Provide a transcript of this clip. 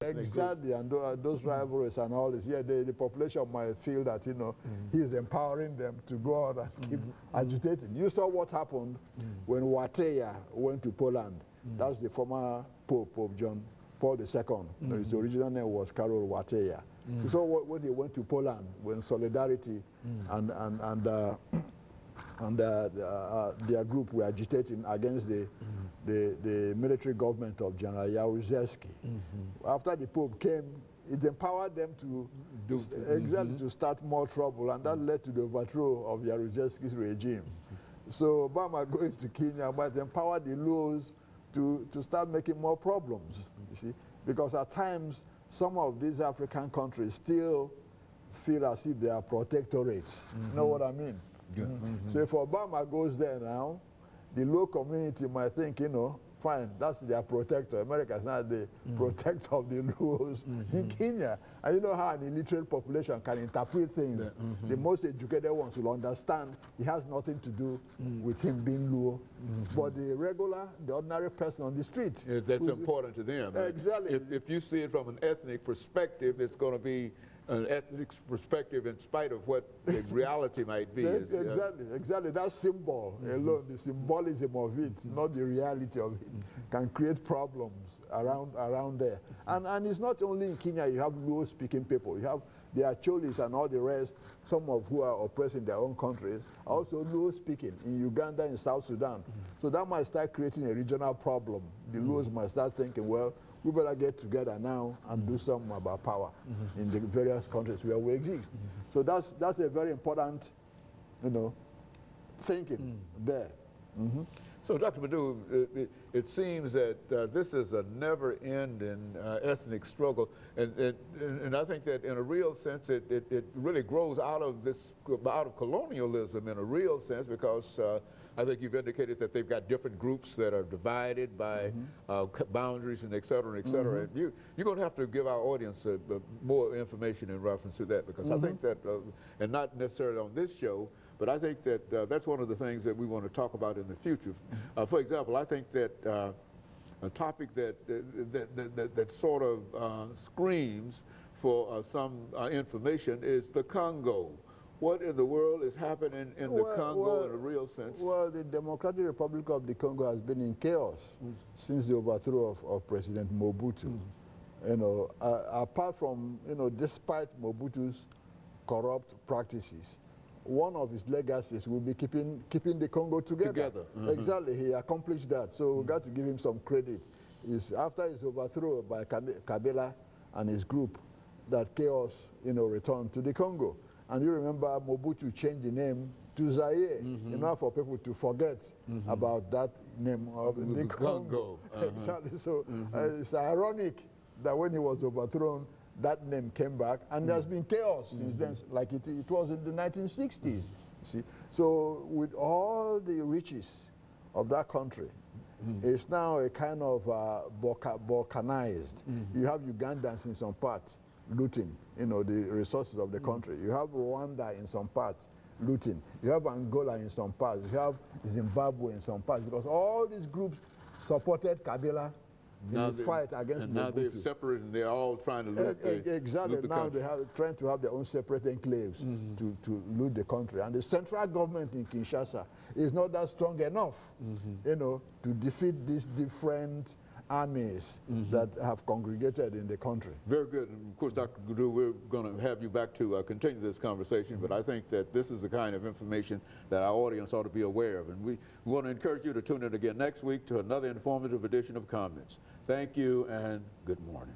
Exactly, and those rivalries and all this, yeah, the population might feel that, you know, he's empowering them to go out and keep agitating. You saw what happened when Wateja went to Poland. That's the former Pope John Paul II. His original name was Karol Wateja. You saw when he went to Poland, when Solidarity and their group were agitating against the military government of General Jaruzelski. After the Pope came, it empowered them to to start more trouble, and that led to the overthrow of Jaruzelski's regime. So Obama going to Kenya might empower the Luos to start making more problems, you see, because at times some of these African countries still feel as if they are protectorates. You know what I mean? So if Obama goes there now, the Luo community might think, you know, fine, that's their protector. America is not the protector of the Luos in Kenya. And you know how an illiterate population can interpret things. The most educated ones will understand it has nothing to do with him being Luo. But the ordinary person on the street. That's important to them. Exactly. If you see it from an ethnic perspective, it's going to be an ethnic perspective in spite of what the reality might be. Exactly. That symbol alone, the symbolism of it, not the reality of it, can create problems around there. And it's not only in Kenya you have Luo-speaking people. You have the Acholis and all the rest, some of who are oppressed in their own countries, also Luo-speaking in Uganda and South Sudan. So that might start creating a regional problem. The Luos might start thinking, well, we better get together now and do something about power in the various countries where we exist. So that's a very important, you know, thinking there. So, Dr. Madu, it seems that this is a never-ending ethnic struggle, and I think that in a real sense it really grows out of colonialism in a real sense, because I think you've indicated that they've got different groups that are divided by boundaries and et cetera, and et cetera. And you're going to have to give our audience more information in reference to that, because I think that, and not necessarily on this show, but I think that that's one of the things that we want to talk about in the future. For example, I think that a topic that sort of screams for some information is the Congo. What in the world is happening in the Congo in a real sense? Well, the Democratic Republic of the Congo has been in chaos since the overthrow of President Mobutu. You know, apart from, you know, despite Mobutu's corrupt practices, one of his legacies will be keeping the Congo together. Exactly, he accomplished that. So we got to give him some credit. After his overthrow by Kabila and his group, that chaos, you know, returned to the Congo. And you remember Mobutu changed the name to Zaire, in order for people to forget about that name of the Congo. Exactly. So it's ironic that when he was overthrown, that name came back, and there's been chaos since then, like it was in the 1960s. You see, so with all the riches of that country, it's now a kind of balkanized. You have Ugandans in some parts looting, you know, the resources of the country. You have Rwanda in some parts looting. You have Angola in some parts. You have Zimbabwe in some parts, because all these groups supported Kabila in the fight against and now they've separated and they're all trying to loot exactly. Loot the now country. They are trying to have their own separate enclaves to loot the country. And the central government in Kinshasa is not that strong enough, you know, to defeat these different armies that have congregated in the country. Very good. And of course, Dr. Guru, we're going to have you back to continue this conversation, but I think that this is the kind of information that our audience ought to be aware of. And we want to encourage you to tune in again next week to another informative edition of Comments. Thank you and good morning.